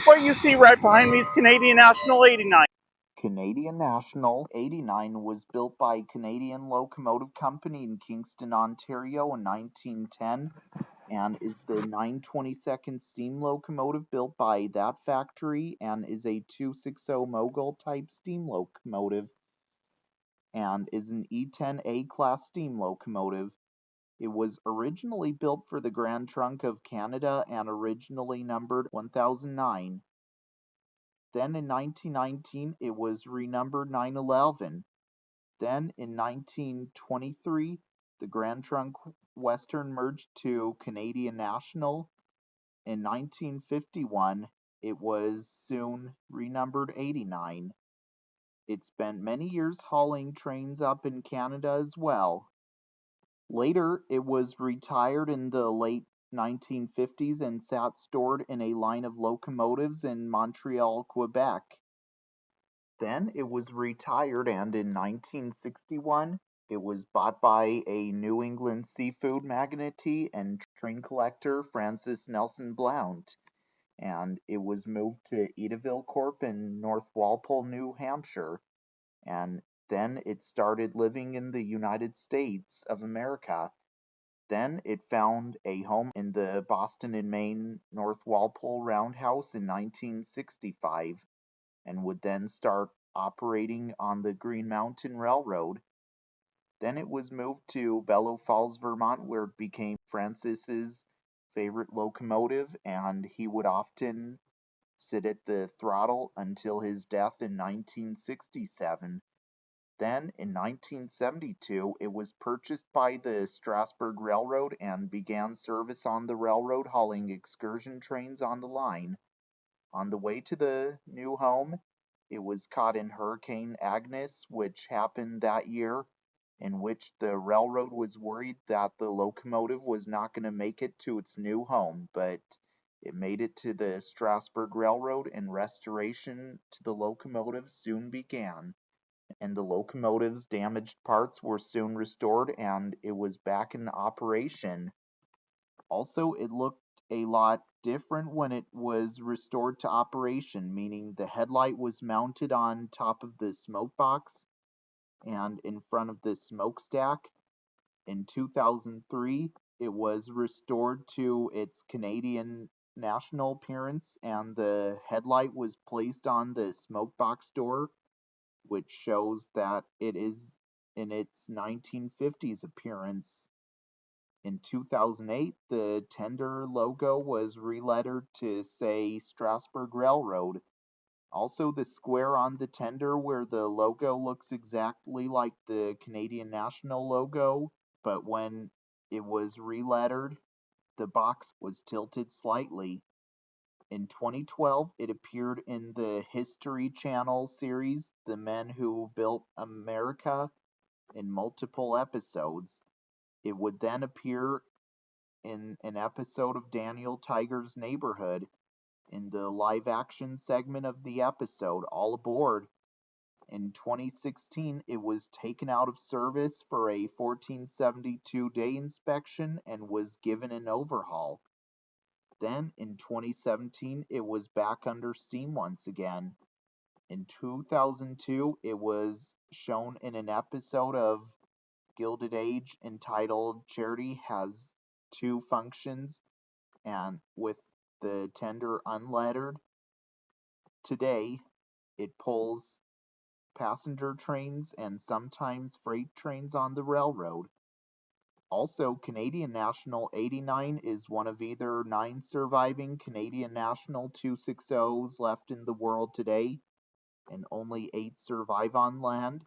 What you see right behind me is Canadian National 89. Canadian National 89 was built by Canadian Locomotive Company in Kingston, Ontario in 1910 and is the 922nd steam locomotive built by that factory and is a 260 Mogul type steam locomotive and is an E10A class steam locomotive. It was originally built for the Grand Trunk of Canada and originally numbered 1009. Then in 1919 it was renumbered 911. Then in 1923 the Grand Trunk Western merged to Canadian National. In 1951 it was soon renumbered 89. It spent many years hauling trains up in Canada as well. Later, it was retired in the late 1950s and sat stored in a line of locomotives in Montreal, Quebec. Then it was retired and in 1961 it was bought by a New England seafood magnate and train collector, Francis Nelson Blount, and it was moved to Edaville Corp in North Walpole, New Hampshire, and then it started living in the United States of America. Then it found a home in the Boston and Maine North Walpole Roundhouse in 1965 and would then start operating on the Green Mountain Railroad. Then it was moved to Bellow Falls, Vermont, where it became Francis's favorite locomotive, and he would often sit at the throttle until his death in 1967. Then, in 1972, it was purchased by the Strasburg Railroad and began service on the railroad, hauling excursion trains on the line. On the way to the new home, it was caught in Hurricane Agnes, which happened that year, in which the railroad was worried that the locomotive was not going to make it to its new home, but it made it to the Strasburg Railroad, and restoration to the locomotive soon began, and the locomotive's damaged parts were soon restored and it was back in operation. Also, it looked a lot different when it was restored to operation, meaning the headlight was mounted on top of the smoke box and in front of the smokestack. In 2003, it was restored to its Canadian national appearance and the headlight was placed on the smoke box door, which shows that it is in its 1950s appearance. In 2008, the tender logo was relettered to say Strasburg Railroad. Also, the square on the tender where the logo looks exactly like the Canadian National logo, but when it was relettered, the box was tilted slightly. In 2012, it appeared in the History Channel series The Men Who Built America in multiple episodes. It would then appear in an episode of Daniel Tiger's Neighborhood. In the live-action segment of the episode, All Aboard. In 2016, it was taken out of service for a 1472-day inspection and was given an overhaul. Then, in 2017, it was back under steam once again. In 2002, it was shown in an episode of Gilded Age entitled Charity Has Two Functions, and with the tender unlettered. Today, it pulls passenger trains and sometimes freight trains on the railroad. Also, Canadian National 89 is one of either 9 surviving Canadian National 260s left in the world today, and only 8 survive on land,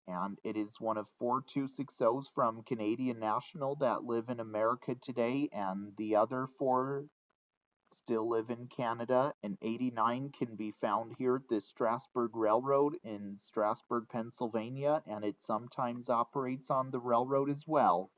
and it is one of 4 260s from Canadian National that live in America today, and the other 4 still live in Canada, and 89 can be found here at the Strasburg Railroad in Strasburg, Pennsylvania, and it sometimes operates on the railroad as well.